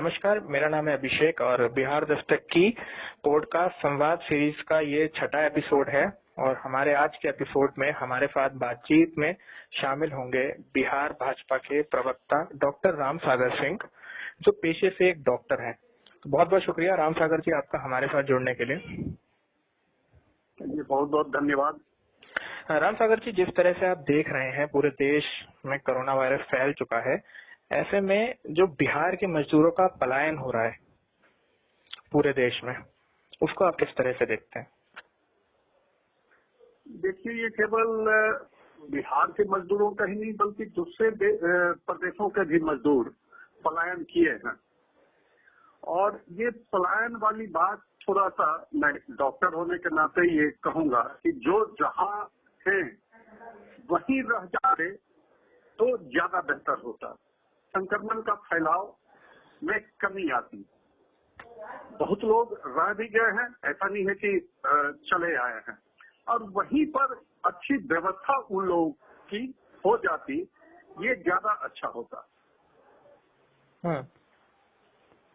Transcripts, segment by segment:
नमस्कार, मेरा नाम है अभिषेक और बिहार दस्तक की पॉडकास्ट संवाद सीरीज का ये छठा एपिसोड है। और हमारे आज के एपिसोड में हमारे साथ बातचीत में शामिल होंगे बिहार भाजपा के प्रवक्ता डॉक्टर राम सागर सिंह, जो पेशे से एक डॉक्टर हैं। तो बहुत बहुत शुक्रिया राम सागर जी आपका हमारे साथ जुड़ने के लिए। बहुत बहुत धन्यवाद। राम सागर जी, जिस तरह से आप देख रहे हैं पूरे देश में कोरोना वायरस फैल चुका है, ऐसे में जो बिहार के मजदूरों का पलायन हो रहा है पूरे देश में, उसको आप किस तरह से देखते हैं? देखिए, ये केवल बिहार के मजदूरों का ही नहीं बल्कि दूसरे प्रदेशों के भी मजदूर पलायन किए हैं। और ये पलायन वाली बात थोड़ा सा मैं डॉक्टर होने के नाते ये कहूंगा कि जो जहां हैं वहीं रह जाते तो ज्यादा बेहतर होता। संक्रमण का फैलाव में कमी आती। बहुत लोग रह भी गए हैं, ऐसा नहीं है कि चले आए हैं, और वहीं पर अच्छी व्यवस्था उन लोगों की हो जाती, ये ज्यादा अच्छा होता।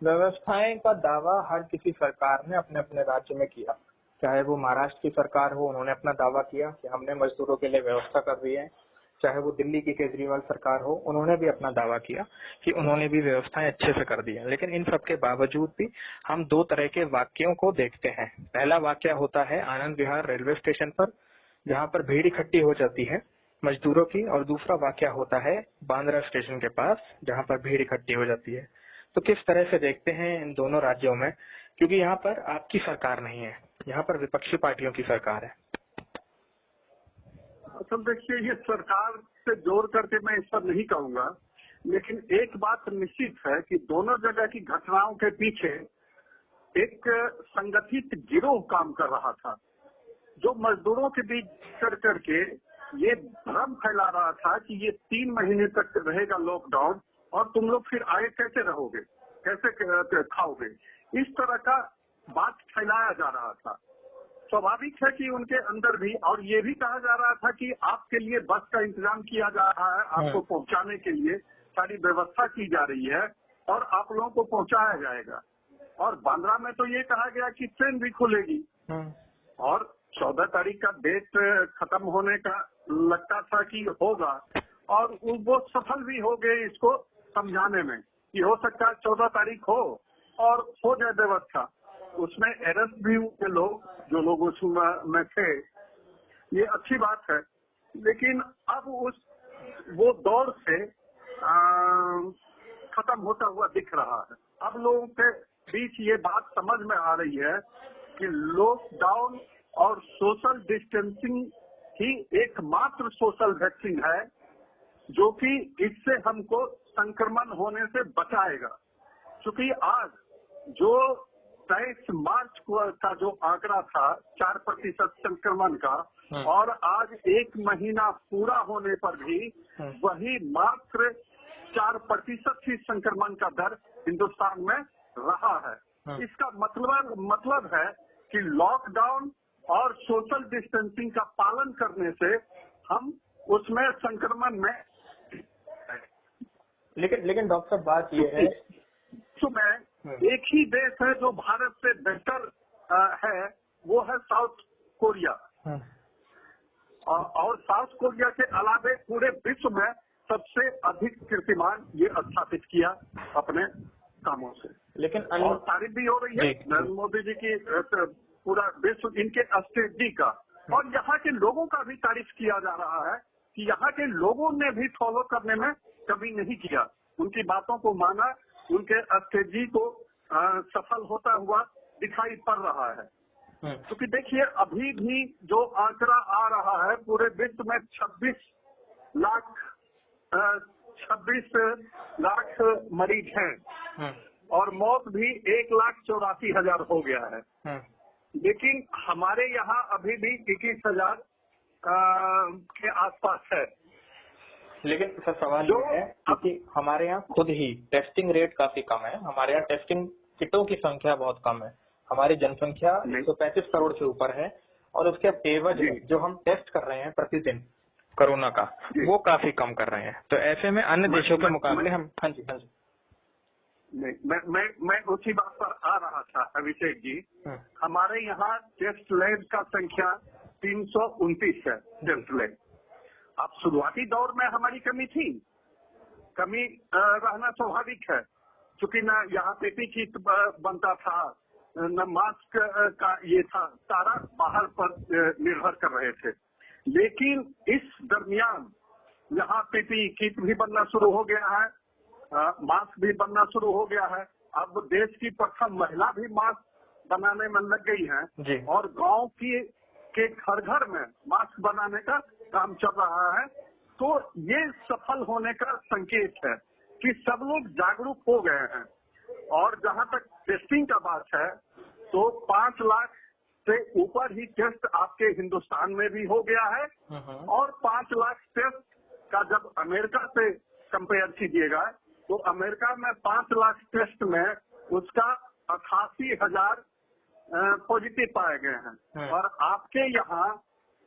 व्यवस्थाएं का दावा हर किसी सरकार ने अपने अपने राज्य में किया, चाहे वो महाराष्ट्र की सरकार हो, उन्होंने अपना दावा किया कि हमने मजदूरों के लिए व्यवस्था कर दी है, चाहे वो दिल्ली की केजरीवाल सरकार हो, उन्होंने भी अपना दावा किया कि उन्होंने भी व्यवस्थाएं अच्छे से कर दी है। लेकिन इन सब के बावजूद भी हम दो तरह के वाक्यों को देखते हैं। पहला वाक्य होता है आनंद विहार रेलवे स्टेशन पर, जहाँ पर भीड़ इकट्ठी हो जाती है मजदूरों की, और दूसरा वाक्य होता है बांद्रा स्टेशन के पास, जहाँ पर भीड़ इकट्ठी हो जाती है। तो किस तरह से देखते हैं इन दोनों राज्यों में, क्योंकि यहाँ पर आपकी सरकार नहीं है, यहाँ पर विपक्षी पार्टियों की सरकार है। असल देखिए, ये सरकार से जोड़ करके मैं इस पर नहीं कहूंगा, लेकिन एक बात निश्चित है कि दोनों जगह की घटनाओं के पीछे एक संगठित गिरोह काम कर रहा था, जो मजदूरों के बीच कर करके ये भ्रम फैला रहा था कि ये 3 महीने तक रहेगा लॉकडाउन और तुम लोग फिर आगे कैसे रहोगे, कैसे खाओगे। इस तरह का बात फैलाया जा रहा था। स्वाभाविक है कि उनके अंदर भी, और ये भी कहा जा रहा था कि आपके लिए बस का इंतजाम किया जा रहा है, आपको पहुंचाने के लिए सारी व्यवस्था की जा रही है और आप लोगों को पहुंचाया जाएगा। और बांद्रा में तो ये कहा गया कि ट्रेन भी खुलेगी, और 14 तारीख का डेट खत्म होने का लगता था कि होगा, और वो सफल भी हो गए इसको समझाने में कि हो सकता है 14 तारीख हो और हो जाए व्यवस्था। उसमें अरेस्ट भी हुए लोग, जो लोग उसमें थे, ये अच्छी बात है। लेकिन अब वो दौर से खत्म होता हुआ दिख रहा है। अब लोगों के बीच ये बात समझ में आ रही है कि लॉकडाउन और सोशल डिस्टेंसिंग ही एकमात्र सोशल वैक्सीन है जो कि इससे हमको संक्रमण होने से बचाएगा। क्योंकि आज जो 23 मार्च का जो आंकड़ा था 4% संक्रमण का, और आज 1 महीना पूरा होने पर भी वही मात्र 4% ही संक्रमण का दर हिंदुस्तान में रहा है। इसका मतलब है कि लॉकडाउन और सोशल डिस्टेंसिंग का पालन करने से हम उसमें संक्रमण में। लेकिन डॉक्टर बात ये है एक ही देश है जो भारत से बेहतर है, वो है साउथ कोरिया। और साउथ कोरिया के अलावा पूरे विश्व में सबसे अधिक कीर्तिमान ये स्थापित किया अपने कामों से। लेकिन और तारीफ भी हो रही है नरेंद्र मोदी जी की, पूरा विश्व इनके स्ट्रेटजी का, और यहाँ के लोगों का भी तारीफ किया जा रहा है कि यहाँ के लोगों ने भी फॉलो करने में कभी नहीं किया, उनकी बातों को माना, उनके स्ट्रेटजी को सफल होता हुआ दिखाई पड़ रहा है। क्योंकि देखिए, अभी भी जो आंकड़ा आ रहा है पूरे विश्व में 26 लाख मरीज हैं, और मौत भी 1,84,000 हो गया है। लेकिन हमारे यहाँ अभी भी 21,000 के आसपास है। लेकिन सर सवाल ये है क्योंकि हमारे यहाँ खुद ही टेस्टिंग रेट काफी कम है, हमारे यहाँ टेस्टिंग किटों की संख्या बहुत कम है, हमारी जनसंख्या 135 करोड़ से ऊपर है, और उसके एवज जो हम टेस्ट कर रहे हैं प्रतिदिन कोरोना का, वो काफी कम कर रहे हैं। तो ऐसे में अन्य देशों के मुकाबले हम। हाँ जी। नहीं, मैं उसी बात पर आ रहा था अभिषेक जी। हमारे यहाँ टेस्ट लैब का संख्या 329 है टेस्ट लैब। अब शुरुआती दौर में हमारी कमी रहना स्वाभाविक है, क्योंकि न यहाँ पेटी किट बनता था, न मास्क का ये था, सारा बाहर पर निर्भर कर रहे थे। लेकिन इस दरमियान यहाँ पेटी किट भी बनना शुरू हो गया है, मास्क भी बनना शुरू हो गया है। अब देश की प्रथम महिला भी मास्क बनाने में लग गई है और गांव के घर घर में मास्क बनाने का काम चल रहा है। तो ये सफल होने का संकेत है कि सब लोग जागरूक हो गए हैं। और जहां तक टेस्टिंग का बात है, तो 5 लाख से ऊपर ही टेस्ट आपके हिंदुस्तान में भी हो गया है। और 5 लाख टेस्ट का जब अमेरिका से कंपेयर कीजिएगा, तो अमेरिका में 5 लाख टेस्ट में उसका 88,000 पॉजिटिव पाए गए हैं, और आपके यहाँ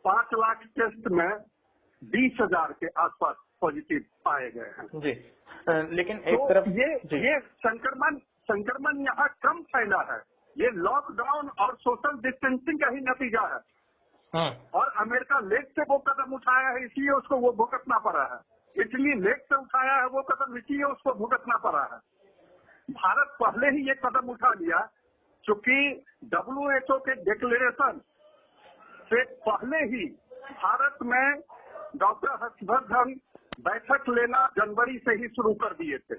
5 लाख टेस्ट में 20,000 के आसपास पॉजिटिव पाए गए हैं जी। लेकिन एक तो तरफ ये संक्रमण यहाँ कम फैला है। ये लॉकडाउन और सोशल डिस्टेंसिंग का ही नतीजा है। और अमेरिका लेट से वो कदम उठाया है, इसलिए उसको वो भुगतना पड़ा है। इटली लेट से उठाया है वो कदम, इसलिए उसको भुगतना पड़ा है। भारत पहले ही ये कदम उठा लिया, क्योंकि WHO के डिक्लेरेशन से पहले ही भारत में डॉक्टर हर्षवर्धन बैठक लेना जनवरी से ही शुरू कर दिए थे।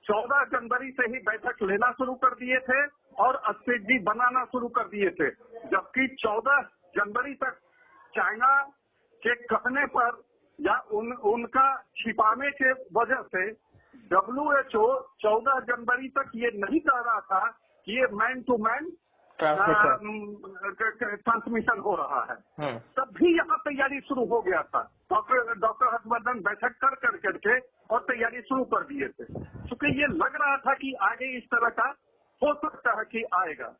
14 जनवरी से ही बैठक लेना शुरू कर दिए थे और स्ट्रेटजी बनाना शुरू कर दिए थे। जबकि 14 जनवरी तक चाइना के कहने पर या उनका छिपाने के वजह से WHO 14 जनवरी तक ये नहीं कह रहा था कि ये मैन टू मैन ट्रांसमिशन हो रहा है। तब भी यहाँ तैयारी शुरू हो गया था। डॉक्टर हर्षवर्धन बैठक कर करके और तैयारी शुरू कर दिए थे, क्योंकि ये लग रहा था कि आगे इस तरह का हो सकता है कि आएगा।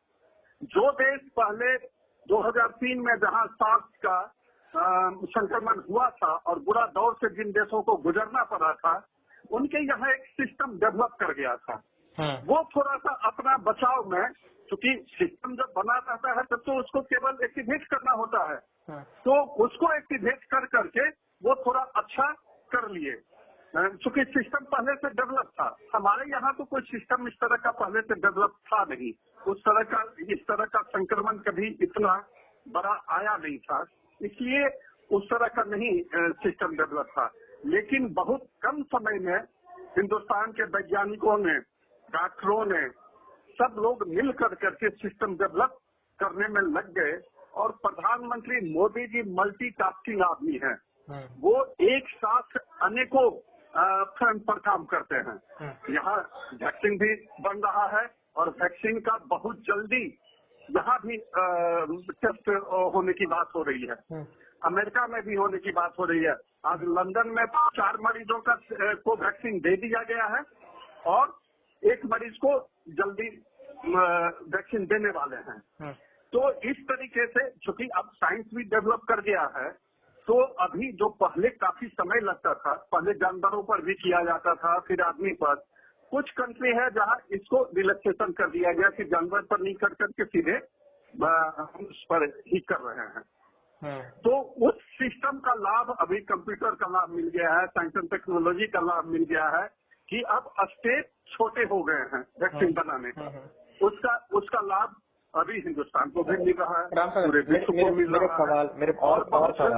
जो देश पहले 2003 में जहाँ सार्स का संक्रमण हुआ था और बुरा दौर से जिन देशों को गुजरना पड़ा था, उनके यहाँ एक सिस्टम डेवलप कर गया था। वो थोड़ा सा अपना बचाव में, क्योंकि सिस्टम जब बना रहता है तब तो उसको केवल एक्टिवेट करना होता है, तो उसको एक्टिवेट कर करके वो थोड़ा अच्छा कर लिए, क्योंकि सिस्टम पहले से डेवलप था। हमारे यहाँ तो कोई सिस्टम इस तरह का पहले से डेवलप था नहीं, इस तरह का संक्रमण कभी इतना बड़ा आया नहीं था, इसलिए उस तरह का नहीं सिस्टम डेवलप था। लेकिन बहुत कम समय में हिंदुस्तान के वैज्ञानिकों ने, डॉक्टरों ने, सब लोग मिल करके सिस्टम डेवलप करने में लग गए। और प्रधानमंत्री मोदी जी मल्टीटास्किंग आदमी हैं, वो एक साथ अनेकों फ्रंट पर काम करते हैं। यहाँ वैक्सीन भी बन रहा है और वैक्सीन का बहुत जल्दी यहाँ भी टेस्ट होने की बात हो रही है। अमेरिका में भी होने की बात हो रही है। आज लंदन में 4 मरीजों को वैक्सीन दे दिया गया है और 1 मरीज को जल्दी वैक्सीन देने वाले हैं। तो इस तरीके से, चूंकि अब साइंस भी डेवलप कर गया है, तो अभी जो पहले काफी समय लगता था, पहले जानवरों पर भी किया जाता था, फिर आदमी पर, कुछ कंट्री है जहां इसको रिलैक्सेशन कर दिया गया कि जानवर पर नहीं कर करके सीधे हम उस पर ही कर रहे हैं। तो उस सिस्टम का लाभ अभी कंप्यूटर का लाभ मिल गया है, साइंस एंड टेक्नोलॉजी का लाभ मिल गया है कि अब स्टेप छोटे हो गए हैं वैक्सीन बनाने का। उसका लाभ अभी हिंदुस्तान को भी मिल रहा है, पूरे विश्व को मिल रहा है। मेरे और सवाल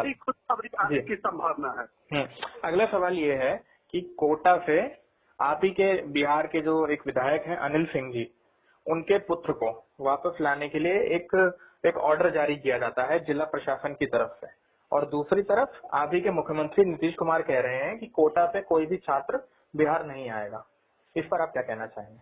आने की संभावना है। अगला सवाल ये है कि कोटा से आप ही के बिहार के जो एक विधायक हैं अनिल सिंह जी, उनके पुत्र को वापस लाने के लिए एक ऑर्डर जारी किया जाता है जिला प्रशासन की तरफ से, और दूसरी तरफ आप ही के मुख्यमंत्री नीतीश कुमार कह रहे हैं कि कोटा पे कोई भी छात्र बिहार नहीं आएगा। इस पर आप क्या कहना चाहेंगे?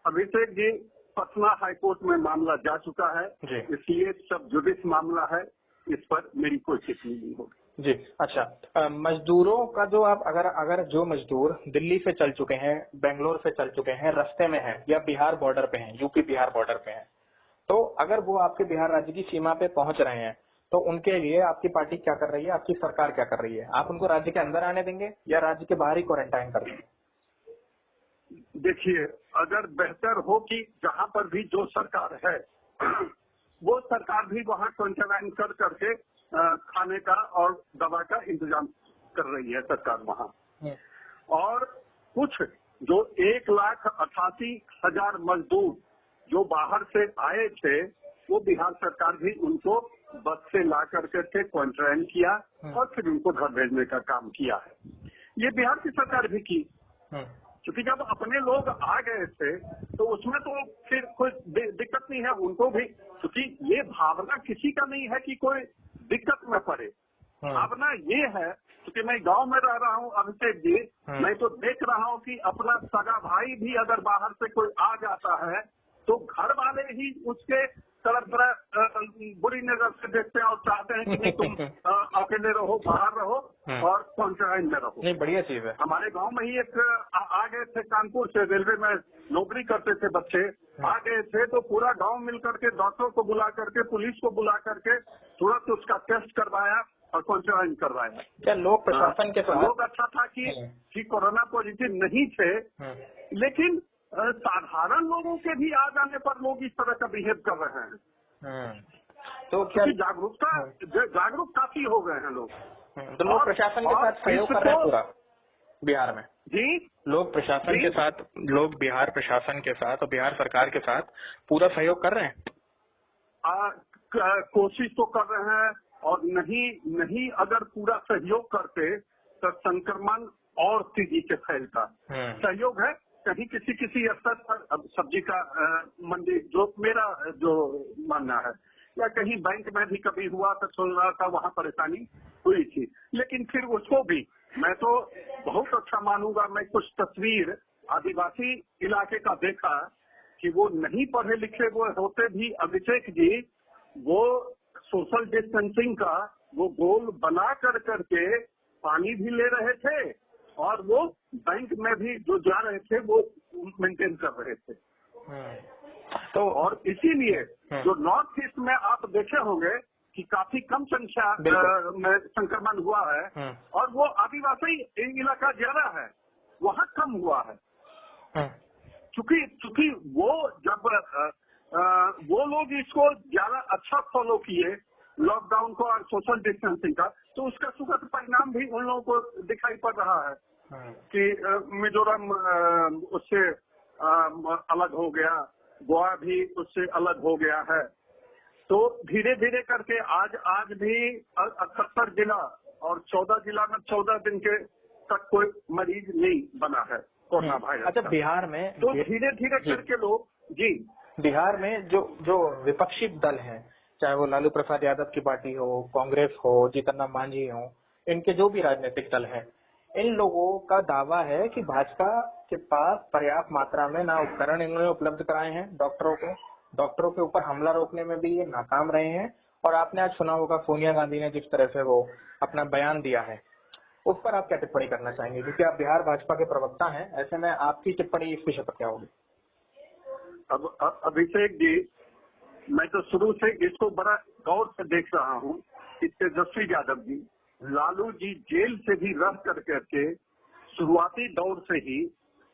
अभिषेक जी, पटना हाईकोर्ट में मामला जा चुका है, इसलिए सब जुडिस मामला है, इस पर मेरी कोई टिप्पणी नहीं होगी। जी, अच्छा। मजदूरों का जो आप अगर जो मजदूर दिल्ली से चल चुके हैं, बेंगलोर से चल चुके हैं, रास्ते में हैं या बिहार बॉर्डर पे हैं, यूपी बिहार बॉर्डर पे हैं, तो अगर वो आपके बिहार राज्य की सीमा पे पहुंच रहे हैं, तो उनके लिए आपकी पार्टी क्या कर रही है, आपकी सरकार क्या कर रही है? आप उनको राज्य के अंदर आने देंगे या राज्य के बाहर ही क्वारंटाइन कर देंगे? देखिए, अगर बेहतर हो कि जहाँ पर भी जो सरकार है वो सरकार भी वहाँ क्वारंटाइन कर करके खाने का और दवा का इंतजाम कर रही है सरकार वहाँ। और कुछ जो 1,88,000 मजदूर जो बाहर से आए थे, वो बिहार सरकार भी उनको बस से ला करके क्वारंटाइन किया और फिर उनको घर भेजने का काम किया है। ये बिहार की सरकार भी की, क्योंकि जब अपने लोग आ गए थे तो उसमें तो फिर कोई दिक्कत नहीं है उनको भी, क्योंकि ये भावना किसी का नहीं है कि कोई दिक्कत में पड़े। भावना ये है, क्योंकि मैं गांव में रह रहा हूँ अभिषेक जी, मैं तो देख रहा हूँ कि अपना सगा भाई भी अगर बाहर से कोई आ जाता है तो घर वाले ही उसके तरफ बुरी नजर से देखते हैं और चाहते हैं कि नहीं तुम अकेले रहो, बाहर रहो और क्वारंटाइन में रहो। नहीं, बढ़िया चीज है। हमारे गांव में ही एक आ गए थे, कानपुर से रेलवे में नौकरी करते थे बच्चे, आ गए थे तो पूरा गांव मिल करके डॉक्टर को बुला करके, पुलिस को बुला करके तुरंत उसका टेस्ट करवाया और क्वारंटाइन करवाया। क्या लोग प्रशासन के साथ लोग अच्छा था कि कोरोना पॉजिटिव नहीं थे, लेकिन साधारण लोगों के भी आ जाने पर लोग इस तरह का बिहेव कर रहे हैं। तो क्या जागरूक काफी हो गए हैं लोग। तो लोग प्रशासन के साथ सहयोग कर रहे हैं पूरा बिहार में जी। लोग प्रशासन के साथ, लोग बिहार प्रशासन के साथ और बिहार सरकार के साथ पूरा सहयोग कर रहे हैं। कोशिश तो कर रहे हैं, और नहीं अगर पूरा सहयोग करते तो संक्रमण और तेजी से फैलता। सहयोग है कहीं किसी स्तर पर। अब सब्जी का मंडी जो मेरा जो मानना है, या कहीं बैंक में भी कभी हुआ तो सुन रहा था वहाँ परेशानी हुई थी, लेकिन फिर उसको भी मैं तो बहुत अच्छा मानूंगा। मैं कुछ तस्वीर आदिवासी इलाके का देखा कि वो नहीं पढ़े लिखे वो होते भी अभिषेक जी, वो सोशल डिस्टेंसिंग का वो गोल बना कर करके पानी भी ले रहे थे और वो बैंक में भी जो जा रहे थे वो मेंटेन कर रहे थे। तो और इसीलिए जो नॉर्थ ईस्ट में आप देखे होंगे कि काफी कम संख्या में संक्रमण हुआ है, और वो आदिवासी इलाका ज्यादा है, वहाँ कम हुआ है। चूंकि वो जब वो लोग इसको ज्यादा अच्छा फॉलो किए लॉकडाउन को और सोशल डिस्टेंसिंग का, तो उसका सुखद परिणाम भी उन लोगों को दिखाई पड़ रहा है कि मिजोरम उससे अलग हो गया, गोवा भी उससे अलग हो गया है। तो धीरे धीरे करके आज भी 78 जिला और 14 जिला में 14 दिन के तक कोई मरीज नहीं बना है कोरोना वायरस। अच्छा, बिहार में तो धीरे धीरे करके लोग जी, बिहार में जो विपक्षी दल हैं, चाहे वो लालू प्रसाद यादव की पार्टी हो, कांग्रेस हो, जीतन राम मांझी हो, इनके जो भी राजनीतिक दल हैं, इन लोगों का दावा है कि भाजपा के पास पर्याप्त मात्रा में ना उपकरण इन्होंने उपलब्ध कराए हैं डॉक्टरों के ऊपर हमला रोकने में भी ये नाकाम रहे हैं। और आपने आज सुना होगा सोनिया गांधी ने जिस तरह से वो अपना बयान दिया है, उस पर आप क्या टिप्पणी करना चाहेंगे, क्योंकि आप बिहार भाजपा के प्रवक्ता हैं, ऐसे में आपकी टिप्पणी इस विषय पर क्या होगी? अब अभिषेक जी, मैं तो शुरू से इसको बड़ा गौर से देख रहा हूँ कि तेजस्वी यादव जी, लालू जी जेल से भी रह करके शुरुआती दौर से ही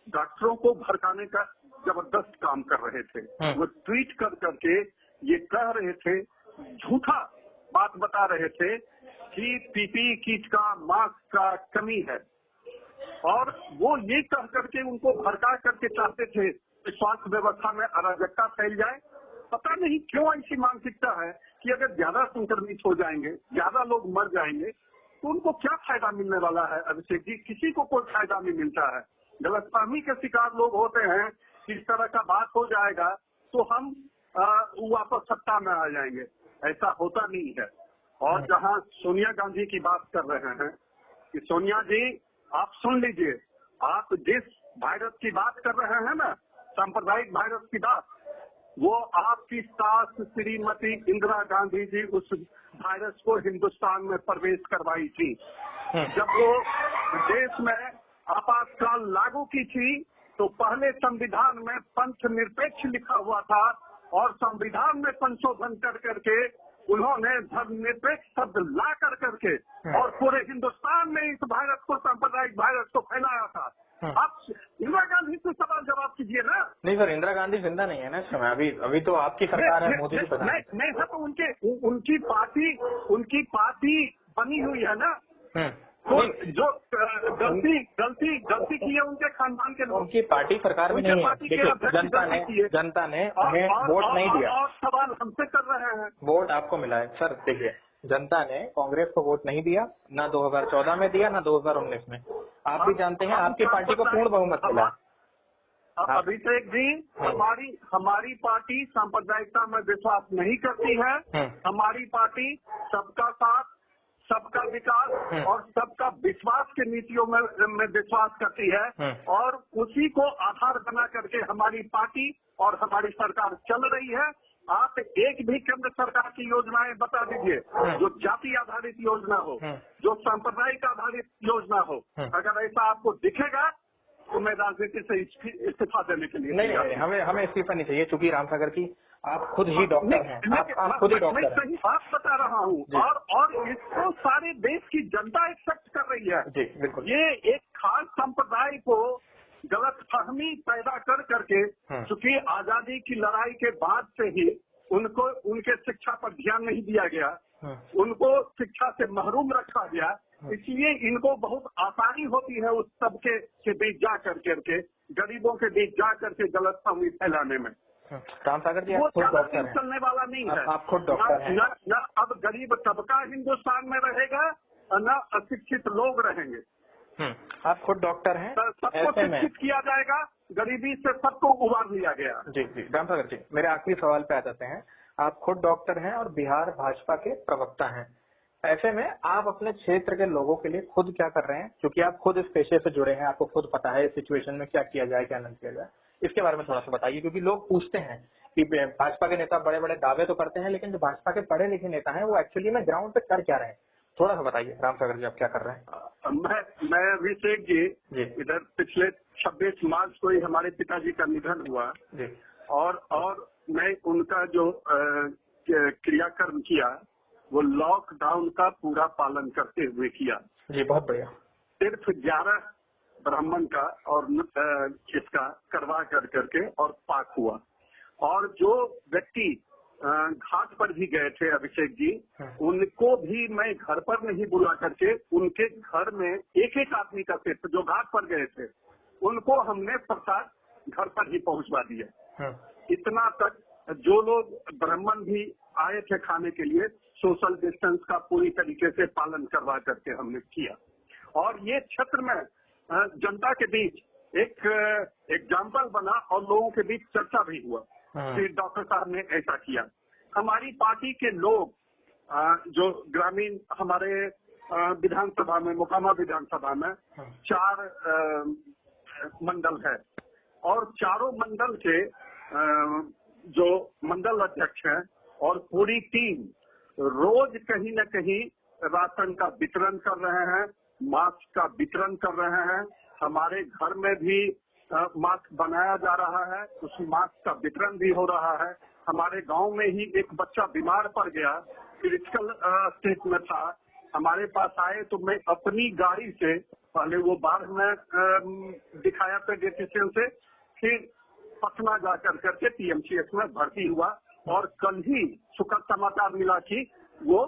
डॉक्टरों को भड़काने का जबरदस्त काम कर रहे थे। वो ट्वीट कर करके ये कह रहे थे, झूठा बात बता रहे थे कि पीपीई किट का, मास्क का कमी है, और वो ये कह करके उनको भड़का करके चाहते थे कि स्वास्थ्य व्यवस्था में अराजकता फैल जाए। पता नहीं क्यों ऐसी मानसिकता है कि अगर ज्यादा संक्रमित हो जाएंगे, ज्यादा लोग मर जाएंगे, तो उनको क्या फायदा मिलने वाला है अभिषेक जी? किसी को कोई फायदा नहीं मिलता है। गलतफहमी के शिकार लोग होते हैं कि इस तरह का बात हो जाएगा तो हम वापस सत्ता में आ जाएंगे। ऐसा होता नहीं है। और जहां सोनिया गांधी की बात कर रहे हैं कि सोनिया जी आप सुन लीजिए, आप जिस वायरस की बात कर रहे हैं ना, सांप्रदायिक वायरस की बात, वो आपकी सास श्रीमती इंदिरा गांधी जी उस वायरस को हिंदुस्तान में प्रवेश करवाई थी। जब वो देश में आपातकाल लागू की थी तो पहले संविधान में पंथ निरपेक्ष लिखा हुआ था, और संविधान में संशोधन कर करके उन्होंने धर्मनिरपेक्ष शब्द ला कर करके और पूरे हिंदुस्तान में इस वायरस को, सांप्रदायिक वायरस को फैलाया था। अब इंदिरा गांधी से सवाल जवाब नहीं सर, इंदिरा गांधी जिंदा नहीं है ना इस समय, अभी तो आपकी सरकार है, मोदी जी प्रधान। नहीं सर, तो उनकी पार्टी बनी हुई है ना। तो जो गलती की है उनके खानदान के लोग, उनकी पार्टी सरकार में नहीं है। देखिए, जनता ने उन्हें वोट नहीं दिया। और सवाल हमसे कर रहे हैं। वोट आपको मिला है सर। देखिए, जनता ने कांग्रेस को वोट नहीं दिया, ना 2014 में दिया, ना 2019 में। आप भी जानते हैं आपकी पार्टी को पूर्ण बहुमत मिला। अभिषेक जी, हमारी पार्टी सांप्रदायिकता में विश्वास नहीं करती है। हमारी पार्टी सबका साथ, सबका विकास और सबका विश्वास के नीतियों में विश्वास करती है, और उसी को आधार बना करके हमारी पार्टी और हमारी सरकार चल रही है। आप एक भी केंद्र सरकार की योजनाएं बता दीजिए जो जाति आधारित योजना हो, जो सांप्रदायिक आधारित योजना हो। अगर ऐसा आपको दिखेगा तो मैं राजनीति से इस्तीफा देने के लिए नहीं, हमें इस्तीफा नहीं चाहिए, चूंकि रामसागर जी आप खुद ही डॉक्टर हैं। आप खुद ही डॉक्टर हैं। मैं सही बात बता रहा हूँ, और इसको सारे देश की जनता एक्सेप्ट कर रही है। जी बिल्कुल। ये एक खास संप्रदाय को गलतफहमी पैदा कर करके, चूंकि आजादी की लड़ाई के बाद से ही उनको उनके शिक्षा पर ध्यान नहीं दिया गया, उनको शिक्षा से महरूम रखा गया, इसलिए इनको बहुत आसानी होती है उस तबके के बीच जा करके, गरीबों के बीच जा करके गलतफहमी फैलाने में। रामसागर जी, वो खुद डॉक्टर हैं। चलने वाला नहीं है। आप खुद डॉक्टर हैं। न अब गरीब तबका हिंदुस्तान में रहेगा और न अशिक्षित लोग रहेंगे। आप खुद डॉक्टर हैं। सबको शिक्षित किया जाएगा, गरीबी से सबको उबार लिया गया। जी रामसागर जी, मेरे आखिरी सवाल पे आ जाते हैं। आप खुद डॉक्टर हैं और बिहार भाजपा के प्रवक्ता हैं। ऐसे में आप अपने क्षेत्र के लोगों के लिए खुद क्या कर रहे हैं, क्योंकि आप खुद इस पेशे से जुड़े हैं, आपको खुद पता है इस सिचुएशन में क्या किया जाए, क्या नहीं किया जाए। इसके बारे में थोड़ा सा बताइए, क्योंकि लोग पूछते हैं कि भाजपा के नेता बड़े बड़े दावे तो करते हैं, लेकिन जो भाजपा के पढ़े लिखे नेता हैं वो एक्चुअली में ग्राउंड पे कर क्या रहे हैं। थोड़ा सा बताइए रामसागर जी, आप क्या कर रहे हैं। मैं अभिषेक जी, इधर पिछले 26 मार्च को ही हमारे पिताजी का निधन हुआ जी, और मैं उनका जो क्रियाकर्म किया वो लॉकडाउन का पूरा पालन करते हुए किया जी। बहुत बढ़िया। सिर्फ 11 ब्राह्मण का और इसका करवा करके और पाक हुआ। और जो व्यक्ति घाट पर भी गए थे अभिषेक जी, उनको भी मैं घर पर नहीं बुला करके उनके घर में एक आदमी का सिर्फ जो घाट पर गए थे उनको हमने प्रसाद घर पर ही पहुंचवा दिया। इतना तक जो लोग ब्राह्मण भी आए थे खाने के लिए, सोशल डिस्टेंस का पूरी तरीके से पालन करवा करके हमने किया। और ये क्षेत्र में जनता के बीच एक एग्जाम्पल बना और लोगों के बीच चर्चा भी हुआ कि डॉक्टर साहब ने ऐसा किया। हमारी पार्टी के लोग जो ग्रामीण हमारे विधानसभा में, मोकामा विधानसभा में 4 मंडल है, और चारों मंडल के जो मंडल अध्यक्ष हैं और पूरी टीम रोज कहीं न कहीं राशन का वितरण कर रहे हैं, मास्क का वितरण कर रहे हैं। हमारे घर में भी मास्क बनाया जा रहा है, उस मास्क का वितरण भी हो रहा है। हमारे गांव में ही एक बच्चा बीमार पड़ गया, क्रिटिकल स्टेट में था, हमारे पास आए तो मैं अपनी गाड़ी से पहले वो बाढ़ में दिखाया पेडियाट्रिशियन से, फिर पटना जा करके पीएमसीएच में भर्ती हुआ, और कल ही सुखद समाचार मिला कि वो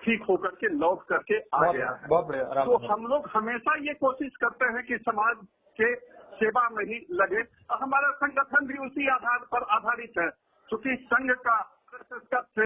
ठीक होकर के लौट करके आ गया। बहुत बढ़िया। तो हम लोग हमेशा ये कोशिश करते हैं कि समाज के सेवा में ही लगे। हमारा संगठन भी उसी आधार पर आधारित है, क्योंकि संघ का